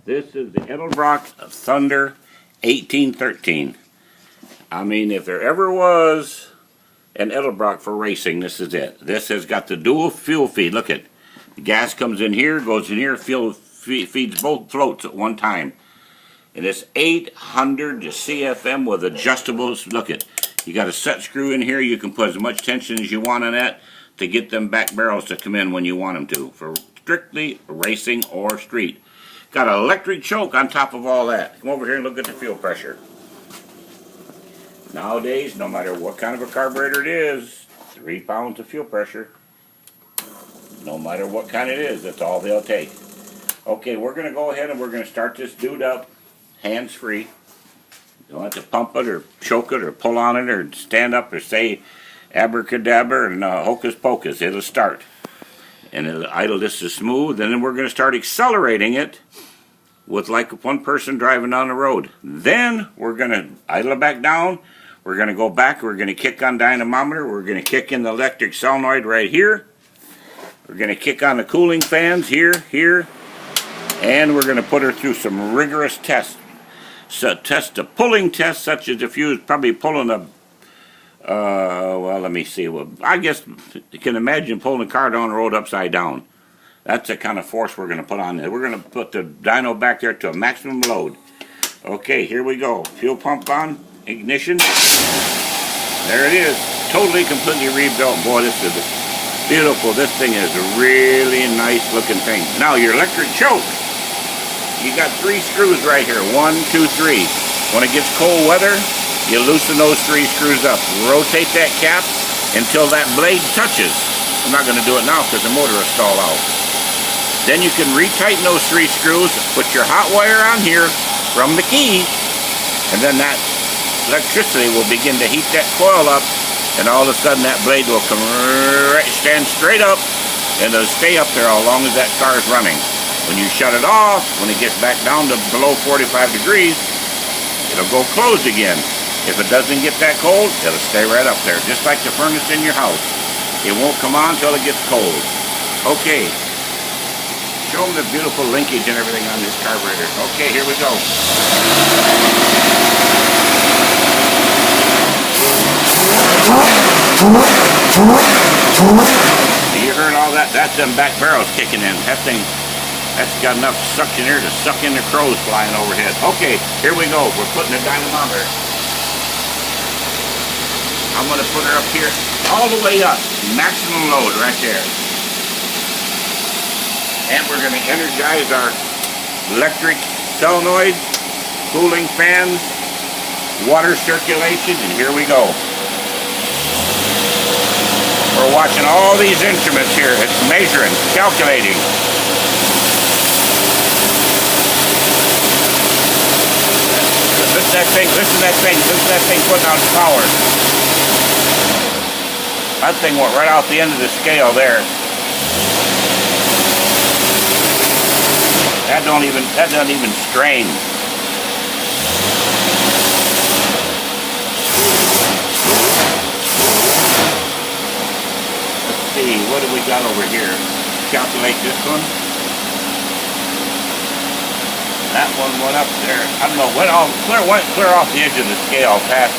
This is the Edelbrock Thunder 1813. I mean, if there ever was an Edelbrock for racing, this is it. This has got the dual fuel feed. Look at the gas comes in here, goes in here, fuel feeds both floats at one time. And it's 800 CFM with adjustables. Look at, you got a set screw in here. You can put as much tension as you want on that to get them back barrels to come in when you want them to, for strictly racing or street. Got an electric choke on top of all that. Come over here and look at the fuel pressure. Nowadays, no matter what kind of a carburetor it is, 3 pounds of fuel pressure. No matter what kind it is, that's all they'll take. Okay, we're going to go ahead and we're going to start this dude up, hands-free. You don't have to pump it or choke it or pull on it or stand up or say abracadabra and hocus pocus. It'll start. And it'll idle just as smooth, and then we're going to start accelerating it with like one person driving down the road. Then we're going to idle it back down. We're going to go back. We're going to kick on dynamometer. We're going to kick in the electric solenoid right here. We're going to kick on the cooling fans here, and we're going to put her through some rigorous tests. So test a pulling test, such as if you was probably pulling a well, let me see. Well, I guess you can imagine pulling a car down the road upside down. That's the kind of force we're going to put on there. We're going to put the dyno back there to a maximum load. Okay, here we go. Fuel pump on, ignition. There it is. Totally, completely rebuilt. Boy, this is beautiful. This thing is a really nice looking thing. Now, your electric choke. You got 3 screws right here. 1, 2, 3. When it gets cold weather, you loosen those 3 screws up. Rotate that cap until that blade touches. I'm not going to do it now because the motor will stall out. Then you can retighten those 3 screws, put your hot wire on here from the key, and then that electricity will begin to heat that coil up, and all of a sudden that blade will come stand straight up, and it'll stay up there as long as that car is running. When you shut it off, when it gets back down to below 45 degrees, it'll go closed again. If it doesn't get that cold, it'll stay right up there, just like the furnace in your house. It won't come on until it gets cold. Okay. Show them the beautiful linkage and everything on this carburetor. Okay, here we go. You heard all that? That's them back barrels kicking in. That thing, that's got enough suction here to suck in the crows flying overhead. Okay, here we go. We're putting the dynamometer. I'm going to put her up here all the way up. Maximum load right there. And we're going to energize our electric solenoid, cooling fans, water circulation, and here we go. We're watching all these instruments here. It's measuring, calculating. Listen to that thing, listen to that thing, listen to that thing putting out power. That thing went right off the end of the scale there. That doesn't even strain. Let's see, what do we got over here? Calculate this one. That one went up there. I don't know, went clear off the edge of the scale past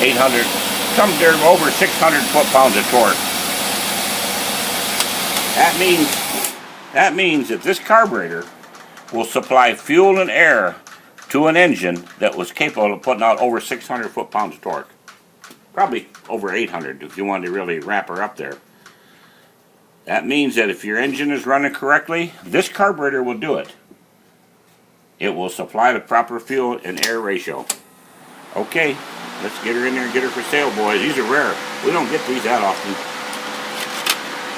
800. Come there over 600 foot-pounds of torque. That means that this carburetor will supply fuel and air to an engine that was capable of putting out over 600 foot-pounds of torque. Probably over 800 if you wanted to really wrap her up there. That means that if your engine is running correctly, this carburetor will do it. It will supply the proper fuel and air ratio. Okay. Let's get her in there and get her for sale, boys. These are rare. We don't get these that often.